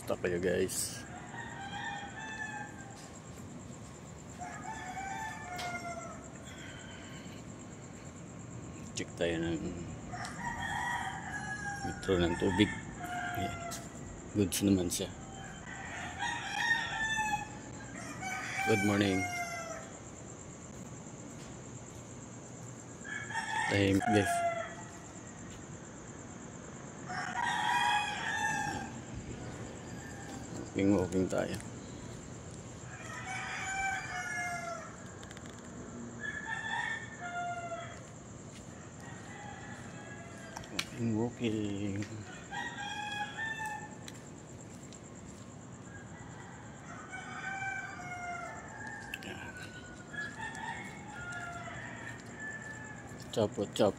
Kamusta kayo guys? Check tayo ng metro ng tubig. Ayan. Goods naman siya. Good morning. Tahimik guys. Walking tayo. Walking. Chop, chop.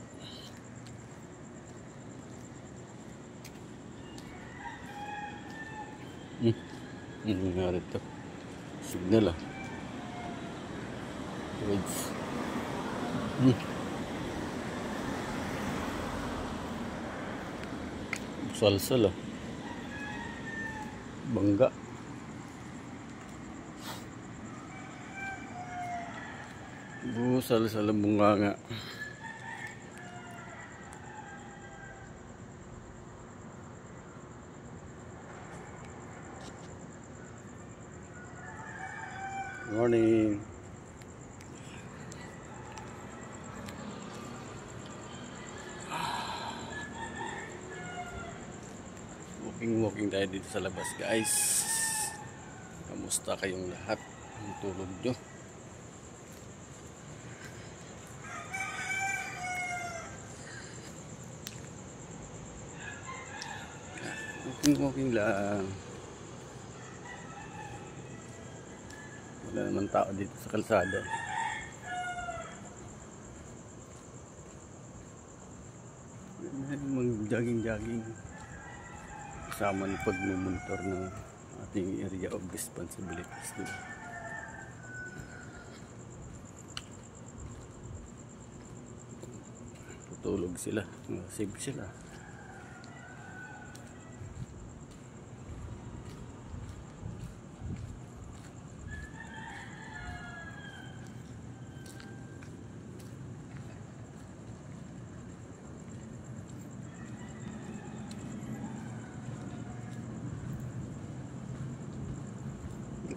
Ano nangyari ito? Signal Roads. Salsal Bangga. Salsal ang bunganga. Morning. Walking tayo dito sa labas guys. Kamusta kayong lahat? Ang tulog nyo? Walking lang. Wala naman tao dito sa kalsada. Mag-jogging kasama ng pagmumontor ng ating area of responsibilities diba? Tutulog sila, safe sila.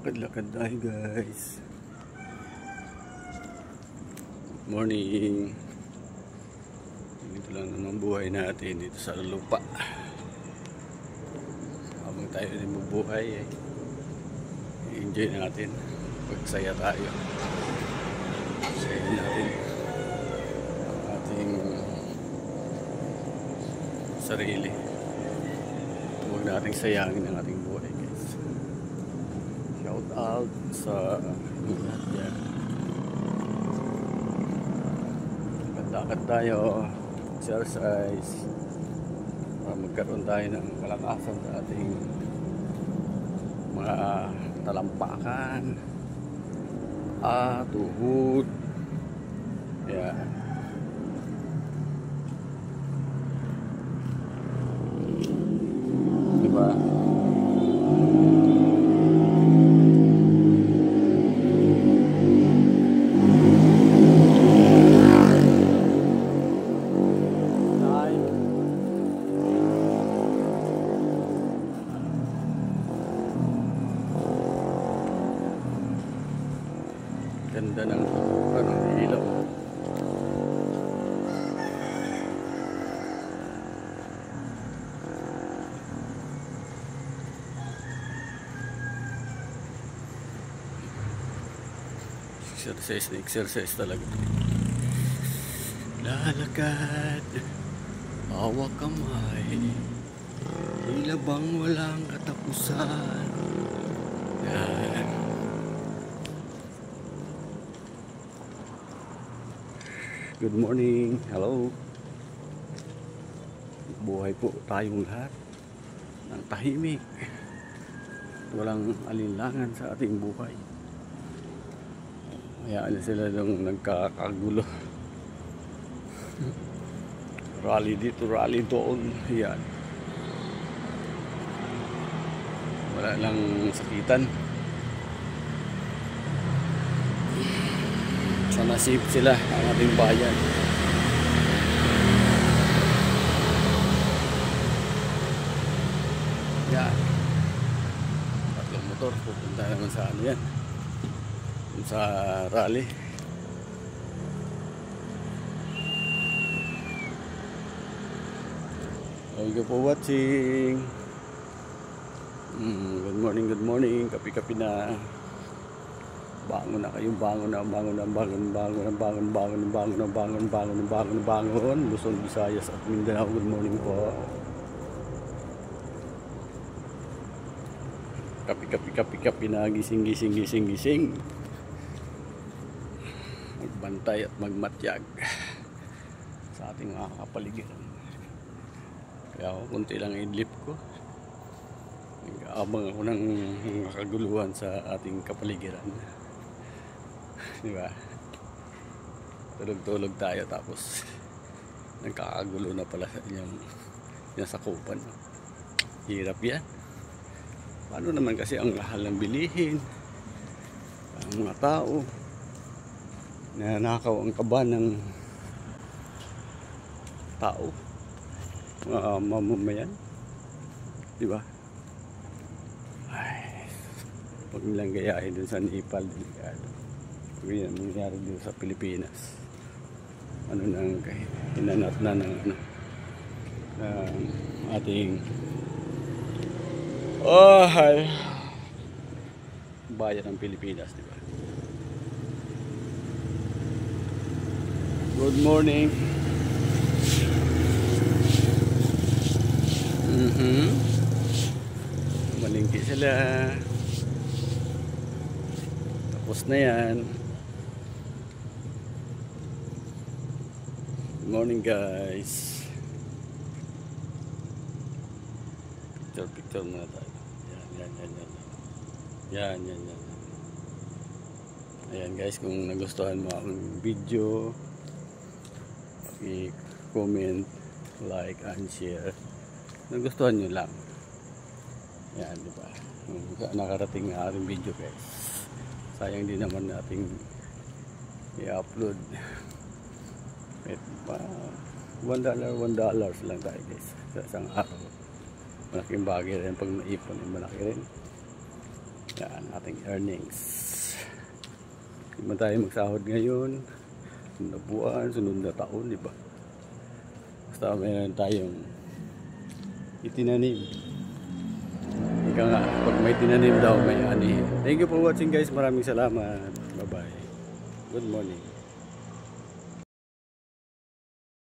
Lakad-lakad tayo guys. Good morning. Dito lang naman buhay natin dito sa lupa. Habang tayo din mabuhay enjoy natin. Pagsaya tayo. Sayahin natin ang ating sarili. Huwag nating sayangin ang ating buhay guys. Shout out sa lahat yan. Lakad tayo, exercise para magkaroon tayo ng kalakasan sa ating mga talampakan, tuhod. Yan. Diba? Ganda ng ilaw. Exercise talaga. Lalakad, hawak kamay, tila bang walang katapusan. Yan. Good morning, hello. Buhay po tayong lahat ng tahimik. Walang alinlangan sa ating buhay. Hayaan sila nung nagkakagulo. Rally dito, rally doon. Yan. Wala lang sakitan. Sana safe sila ang ating bayan. Yan. Tatlong motor. Pupunta naman sa ano yan. Sa rally. Thank you for watching. Good morning, good morning. Kapi-kapi na. Bangon na kayo, bangon. Luzon, Visayas at Mindanao. Good morning po. Kapi na, gising. Magbantay at magmatyag sa ating mga kapaligiran. Kaya ako, kunti lang idlip ko. Nag-aabang ako ng kaguluhan sa ating kapaligiran. Diba? Tulog tayo tapos nagkakagulo na pala sa inyong nasakupan. Hirap yan. Paano naman kasi ang mahal ng bilihin, ang mga tao, nanakaw ang kaba ng tao, mga mamamayan, diba? Ay, huwag nilang gayahin dun sa Nepal, delikado. Huwag yan nangyari dun sa Pilipinas. Ano nang hinanat na ng ating bayan ng Pilipinas, diba? Good morning. Malingki sila. Tapos na yan. Good morning, guys. Picture muna tayo. Yan. Ayan guys, kung nagustuhan mo ang video, i-comment, like, and share. Nagustuhan nyo lang. Yan, diba? Nakarating ang ating video, guys. Sayang din naman nating i-upload. $1 lang tayo, guys, sa isang araw. Malaking bagay rin pag naipon, malaki rin. Yan, ating earnings. Hindi man tayo magsahod ngayon, sunod na buwan, sunod na taon, diba? Basta mayroon tayong itinanim. Ika nga, pag may tinanim daw, may ani. Thank you for watching, guys. Maraming salamat. Bye bye. Good morning.